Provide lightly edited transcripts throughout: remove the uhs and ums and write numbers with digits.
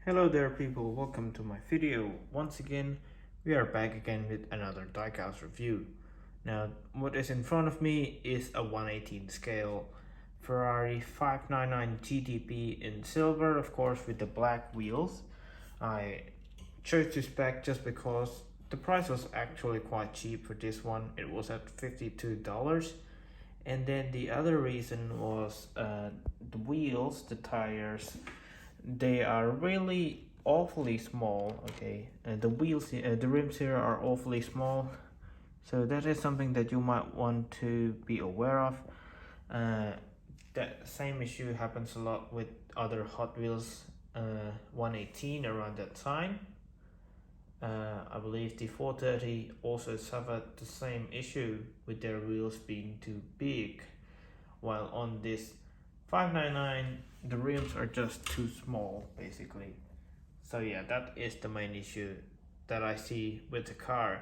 Hello there people, welcome to my video. Once again, we are back again with another diecast review. Now, what is in front of me is a 1/18 scale Ferrari 599 GTB in silver, of course with the black wheels. I chose this spec just because the price was actually quite cheap for this one. It was at $52. And then the other reason was the wheels, the tires, they are really awfully small. Okay, the wheels, the rims here are awfully small, so that is something that you might want to be aware of. That same issue happens a lot with other Hot Wheels 118 around that time. I believe the 430 also suffered the same issue with their wheels being too big, while on this 599 the rims are just too small basically. So yeah, that is the main issue that I see with the car.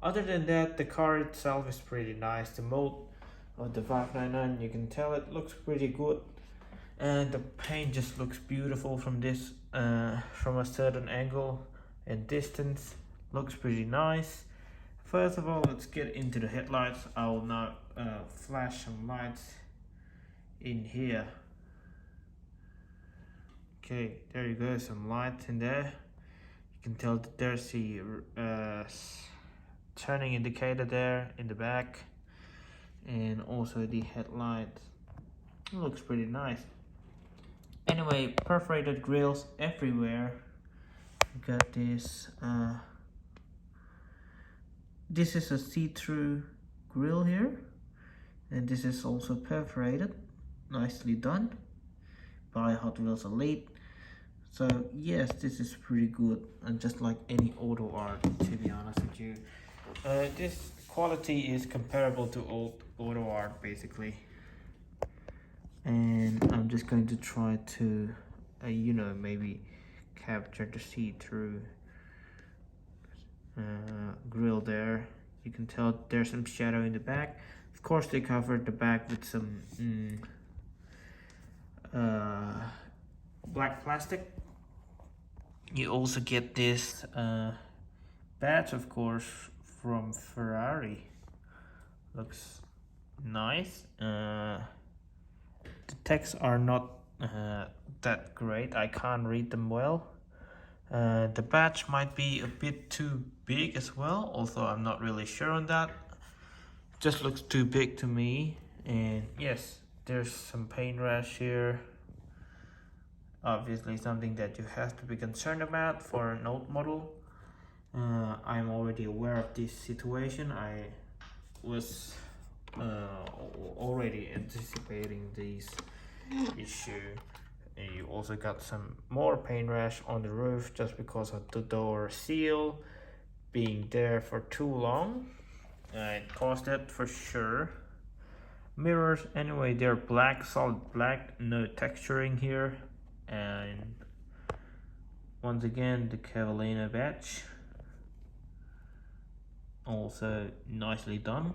Other than that, the car itself is pretty nice. The mold of the 599, you can tell it looks pretty good, and the paint just looks beautiful from this from a certain angle and distance. Looks pretty nice. First of all, let's get into the headlights. I will now flash some lights in here. Okay, there you go, some lights in there. You can tell that there's the turning indicator there in the back, and also the headlights. It looks pretty nice. Anyway, perforated grills everywhere. You got this this is a see-through grill here, and this is also perforated. Nicely done by Hot Wheels Elite. So yes, this is pretty good, and just like any auto art, to be honest with you, this quality is comparable to old auto art basically. And I'm just going to try to maybe capture the see-through grill there. You can tell there's some shadow in the back. Of course, they covered the back with some black plastic. You also get this badge, of course, from Ferrari. Looks nice. The texts are not that great. I can't read them well. The badge might be a bit too big as well, although I'm not really sure on that. Just looks too big to me. And yes, there's some paint rash here. Obviously something that you have to be concerned about for an old model. I'm already aware of this situation. I was already anticipating this issue. And you also got some more paint rash on the roof just because of the door seal being there for too long. It caused that for sure. Mirrors, anyway, they're black, solid black, no texturing here. And once again, the Cavallino badge, also nicely done.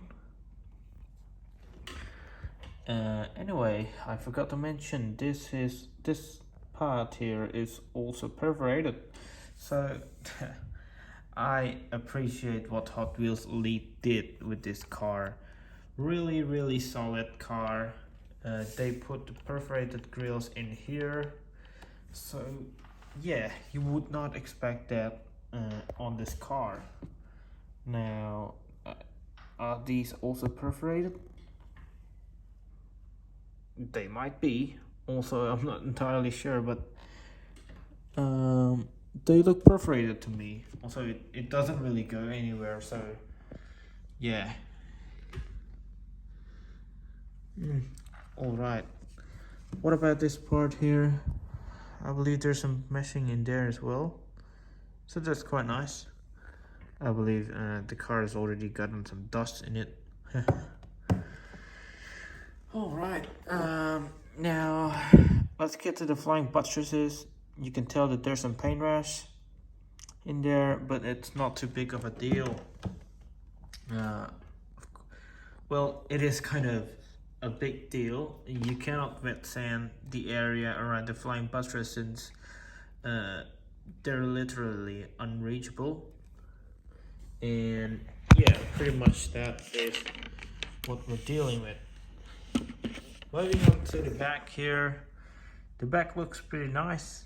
Anyway, I forgot to mention this part here is also perforated, so I appreciate what Hot Wheels Elite did with this car. Really solid car. They put the perforated grills in here, so yeah, you would not expect that on this car. Now, are these also perforated? They might be. Also, I'm not entirely sure, but they look perforated to me. Also, it doesn't really go anywhere, so yeah. All right. What about this part here? I believe there's some meshing in there as well, so that's quite nice. I believe the car has already gotten some dust in it. All right. Now let's get to the flying buttresses. You can tell that there's some paint rash in there, but it's not too big of a deal. Well, it is kind of a big deal. You cannot wet sand the area around the flying buttress since they're literally unreachable. And yeah, pretty much that is what we're dealing with. Moving on to the back here, the back looks pretty nice.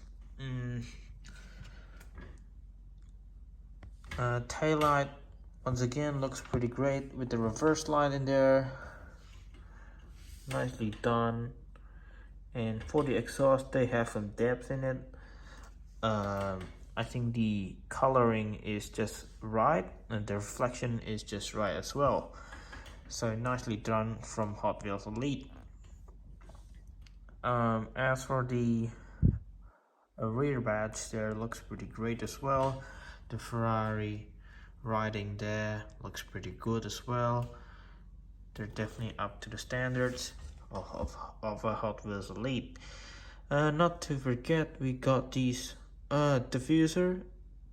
Taillight once again looks pretty great with the reverse light in there, nicely done. And for the exhaust, they have some depth in it. I think the coloring is just right and the reflection is just right as well. So nicely done from Hot Wheels Elite. As for the rear badge, there looks pretty great as well. The Ferrari writing there looks pretty good as well. They're definitely up to the standards of a Hot Wheels Elite. Not to forget, we got these diffuser.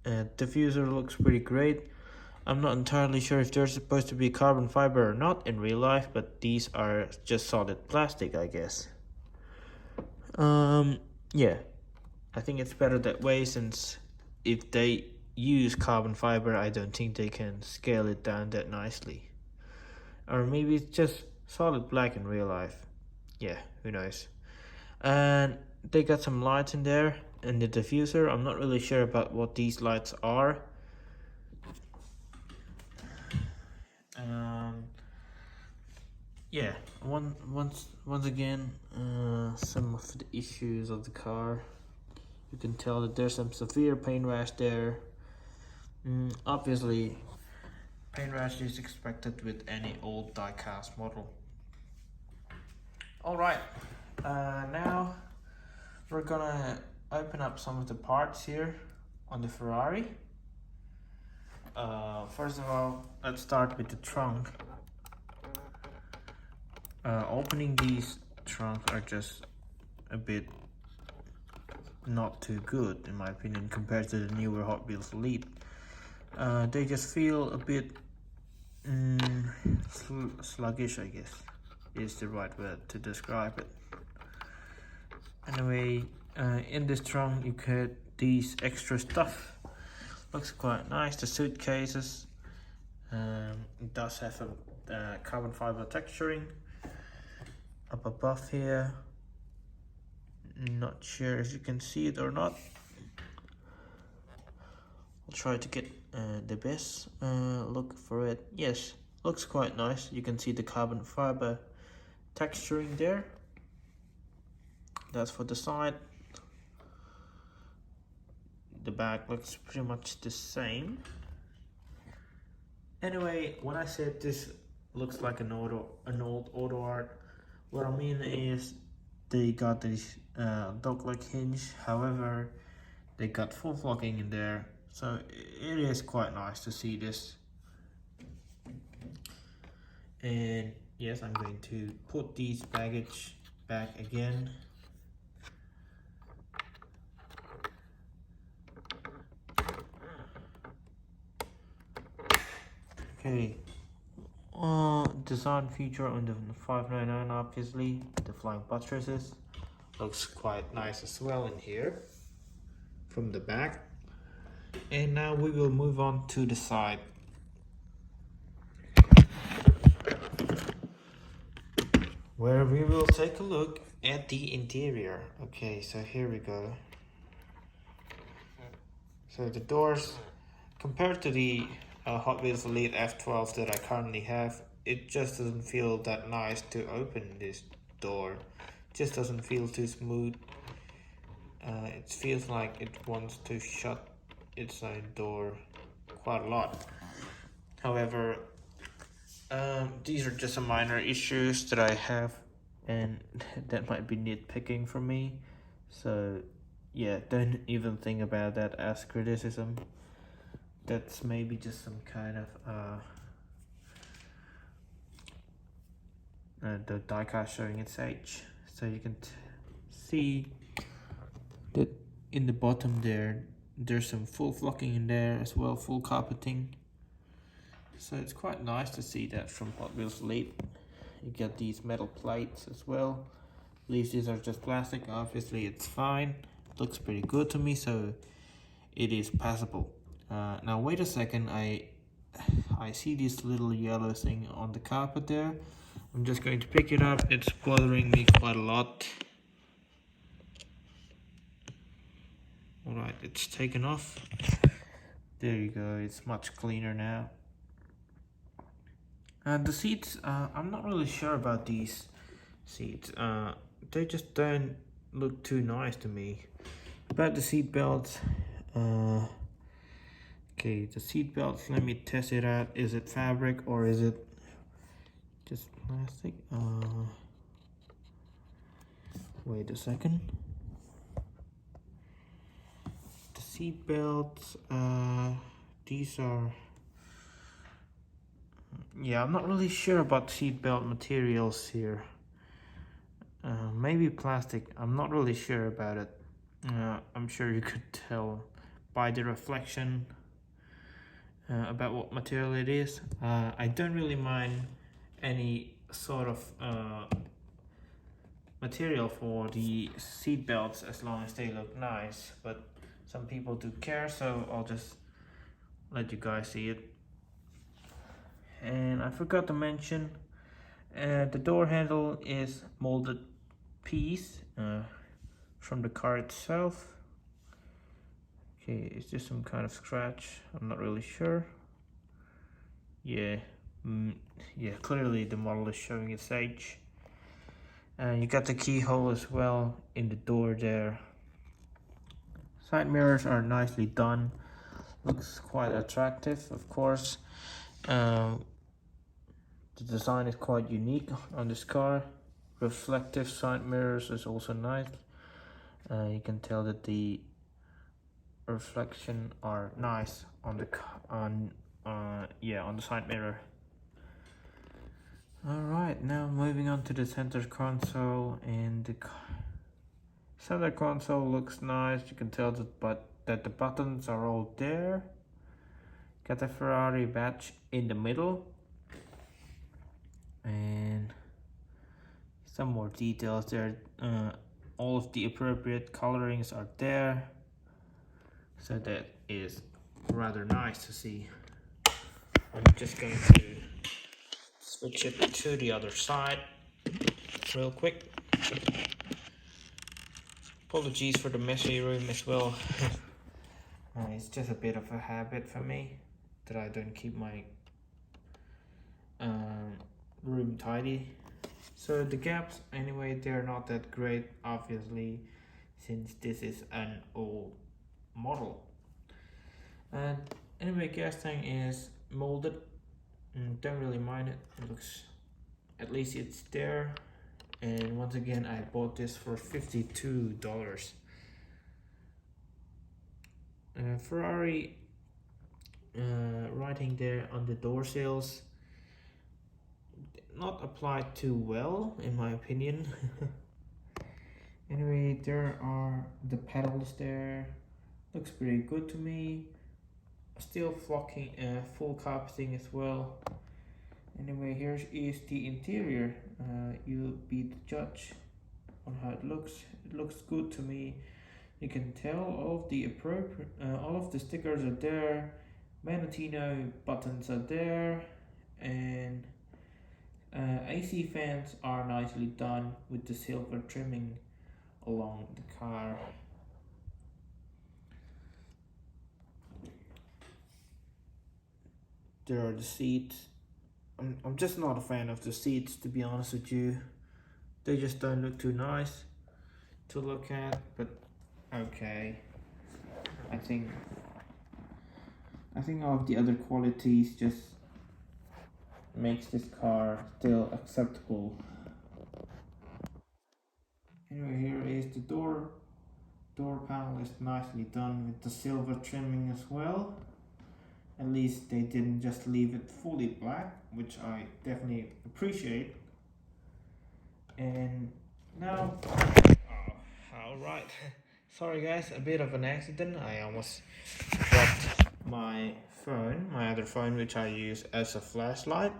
Diffuser looks pretty great. I'm not entirely sure if they're supposed to be carbon fiber or not in real life, but these are just solid plastic, I guess. Yeah, I think it's better that way, since if they use carbon fiber, I don't think they can scale it down that nicely. Or maybe it's just solid black in real life. Yeah, who knows. And they got some lights in there, and the diffuser, I'm not really sure about what these lights are. Yeah, once again, some of the issues of the car. You can tell that there's some severe paint rash there. Obviously, paint rash is expected with any old die-cast model. Alright, now we're gonna open up some of the parts here on the Ferrari. First of all, let's start with the trunk. Opening these trunks are just a bit not too good in my opinion compared to the newer Hot Wheels Elite. They just feel a bit sluggish, I guess is the right word to describe it. Anyway, in this trunk you get these extra stuff. Looks quite nice. The suitcases, it does have a carbon fiber texturing up above here. Not sure if you can see it or not. I'll try to get the best look for it. Yes, looks quite nice. You can see the carbon fiber texturing there. That's for the side. The back looks pretty much the same. Anyway, when I said this looks like an old auto art, what I mean is they got this dog-leg hinge. However, they got full flocking in there, so it is quite nice to see this. And yes, I'm going to put these baggage back again. Okay, design feature on the 599, obviously the flying buttresses looks quite nice as well in here from the back. And now we will move on to the side. Where we will take a look at the interior. Okay, so here we go. So the doors, compared to the Hot Wheels Elite F12 that I currently have, it just doesn't feel that nice to open this door. It just doesn't feel too smooth. It feels like it wants to shut its own door quite a lot. However, these are just some minor issues that I have, and that might be nitpicking for me. So yeah, don't even think about that as criticism. That's maybe just some kind of the diecast showing its age. So you can see that in the bottom there's some full flocking in there as well, full carpeting. So it's quite nice to see that from Hot Wheels Elite. You get these metal plates as well. At least these are just plastic, obviously it's fine. It looks pretty good to me, so it is passable. Now wait a second, I see this little yellow thing on the carpet there. I'm just going to pick it up. It's bothering me quite a lot. Alright, it's taken off. There you go, it's much cleaner now. The seats, I'm not really sure about these seats. They just don't look too nice to me. About the seat belts, okay, the seat belts, let me test it out. Is it fabric or is it just plastic? Wait a second. The seat belts, these are, yeah, I'm not really sure about seat belt materials here. Maybe plastic, I'm not really sure about it. I'm sure you could tell by the reflection about what material it is. I don't really mind any sort of material for the seat belts as long as they look nice, but some people do care, so I'll just let you guys see it. And I forgot to mention, the door handle is molded piece from the car itself. Okay, is this some kind of scratch? I'm not really sure. Yeah, yeah, clearly the model is showing its age. You got the keyhole as well in the door there. Side mirrors are nicely done. Looks quite attractive, of course. The design is quite unique on this car. Reflective side mirrors is also nice. You can tell that the reflection are nice on the on the side mirror. Alright, now moving on to the center console, and the center console looks nice. You can tell that the buttons are all there. Got the Ferrari badge in the middle, and some more details there. All of the appropriate colorings are there, so that is rather nice to see. I'm just going to switch it to the other side real quick. Apologies for the messy room as well. It's just a bit of a habit for me that I don't keep my room tidy. So the gaps, anyway, they're not that great, obviously, since this is an old model. And anyway, gas tank is molded. Don't really mind it. It looks, at least it's there. And once again, I bought this for $52. Ferrari writing there on the door sills, not applied too well in my opinion. Anyway, there are the pedals there. Looks pretty good to me. Still flocking, full carpeting as well. Anyway, here is the interior. You'll be the judge on how it looks. It looks good to me. You can tell all of the stickers are there. Manatino buttons are there, and AC fans are nicely done with the silver trimming along the car. There are the seats. I'm just not a fan of the seats, to be honest with you. They just don't look too nice to look at, but okay. I think all of the other qualities just makes this car still acceptable. Anyway, here is the door. Door panel is nicely done with the silver trimming as well. At least they didn't just leave it fully black, which I definitely appreciate. And now, alright. Sorry guys, a bit of an accident. I almost dropped my phone, my other phone, which I use as a flashlight.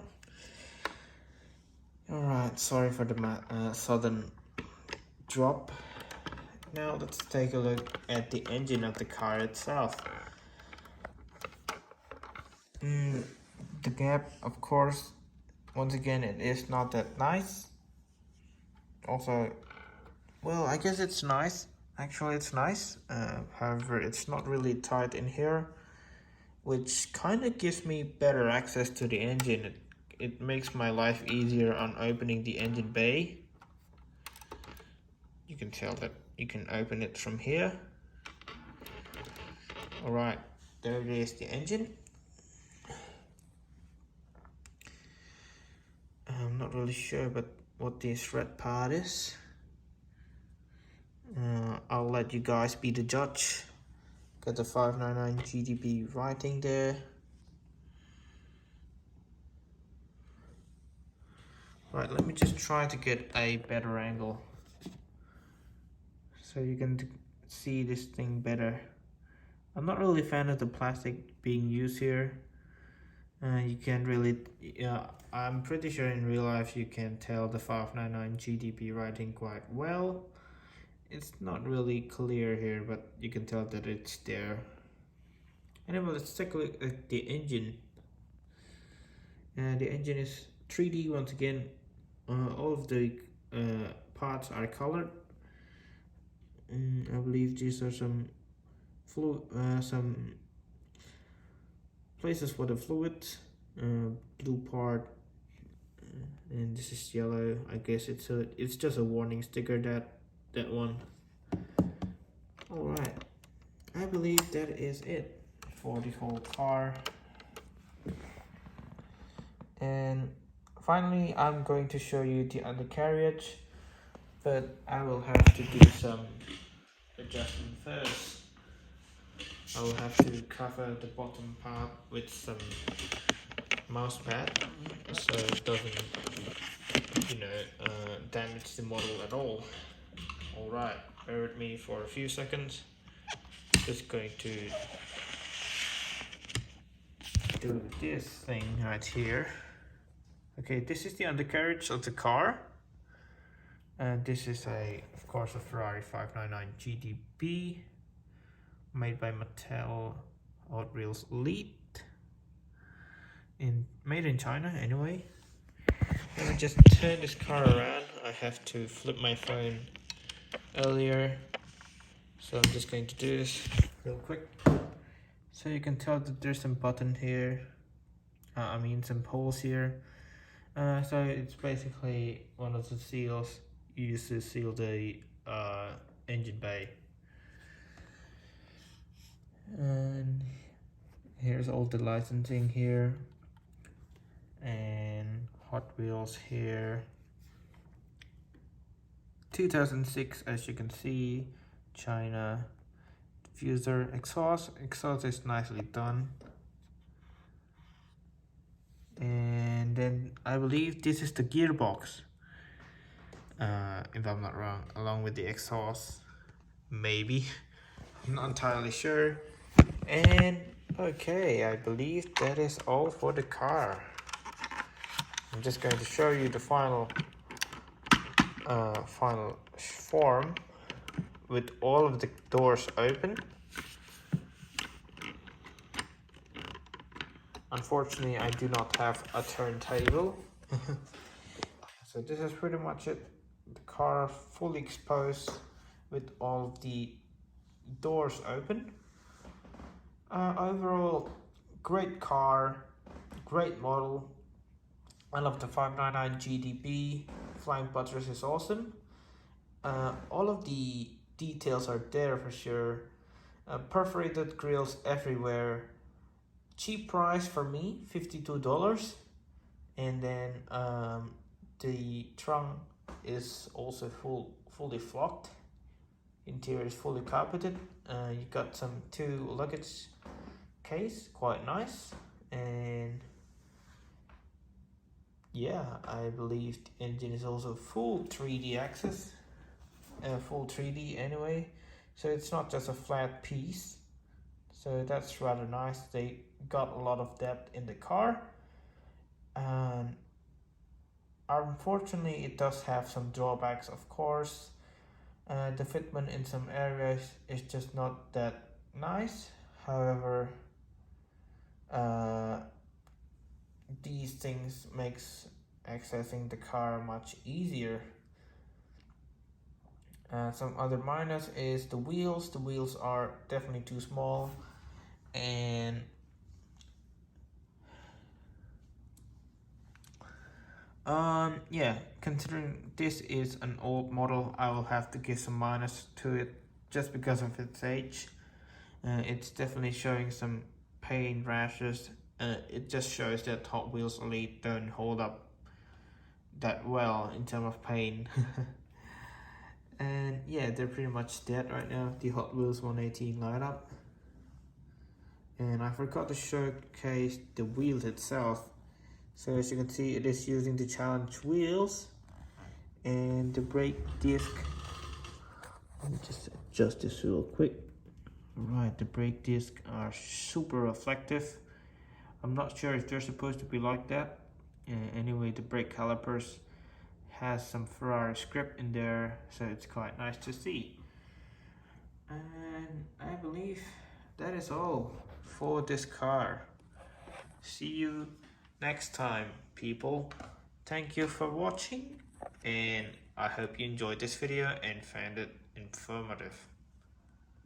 Alright, sorry for the sudden drop. Now let's take a look at the engine of the car itself. The gap, of course, once again, it is not that nice. Also, well, I guess it's nice. Actually, it's nice. However, it's not really tight in here, which kind of gives me better access to the engine. It makes my life easier on opening the engine bay. You can tell that you can open it from here. Alright, there it is, the engine. I'm not really sure but what this red part is. I'll let you guys be the judge. Got the 599 GTB writing there. Right, let me just try to get a better angle so you can see this thing better. I'm not really a fan of the plastic being used here. You can't really, I'm pretty sure in real life you can tell the 599 GTB writing quite well. It's not really clear here, but you can tell that it's there. Anyway, let's take a look at the engine. The engine is 3D once again. All of the parts are colored. I believe these are some places for the fluid. Blue part, and this is yellow. I guess it's just a warning sticker, that one. All right, I believe that is it for the whole car. And finally, I'm going to show you the undercarriage, but I will have to do some adjustment first. I will have to cover the bottom part with some mouse pad so it doesn't, damage the model at all. Alright, bear with me for a few seconds. Just going to do this thing right here. Okay, this is the undercarriage of the car. And this is of course, a Ferrari 599 GTB made by Mattel Hotwheels Elite. Made in China anyway. Let me just turn this car around. I have to flip my phone earlier, so I'm just going to do this real quick. So you can tell that there's some button here. Some holes here. So it's basically one of the seals used to seal the engine bay. And here's all the licensing here, and Hot Wheels here. 2006, as you can see, China. Diffuser, exhaust is nicely done. And then I believe this is the gearbox, if I'm not wrong, along with the exhaust, maybe. I'm not entirely sure. And okay, I believe that is all for the car. I'm just going to show you the final form with all of the doors open. Unfortunately, I do not have a turntable. So this is pretty much it. The car fully exposed with all of the doors open. Overall, great car, great model. I love the 599 GTB. Flying buttress is awesome. All of the details are there for sure. Perforated grills everywhere. Cheap price for me, $52. And then the trunk is also fully flocked. Interior is fully carpeted. You got some 2 luggage case, quite nice. And yeah, I believe the engine is also full 3D access, full 3D anyway, so it's not just a flat piece, so that's rather nice. They got a lot of depth in the car, and unfortunately it does have some drawbacks, of course. The fitment in some areas is just not that nice. However, these things makes accessing the car much easier. Some other minus is the wheels. The wheels are definitely too small, and yeah, considering this is an old model, I will have to give some minus to it just because of its age. It's definitely showing some paint rashes. It just shows that Hot Wheels Elite don't hold up that well in terms of paint. And yeah, they're pretty much dead right now, the Hot Wheels 118 lineup. And I forgot to showcase the wheels itself. So as you can see, it is using the challenge wheels, and the brake disc. Let me just adjust this real quick. Right, the brake discs are super reflective. I'm not sure if they're supposed to be like that. Anyway, the brake calipers has some Ferrari script in there, so it's quite nice to see. And I believe that is all for this car. See you next time, people. Thank you for watching, and I hope you enjoyed this video and found it informative.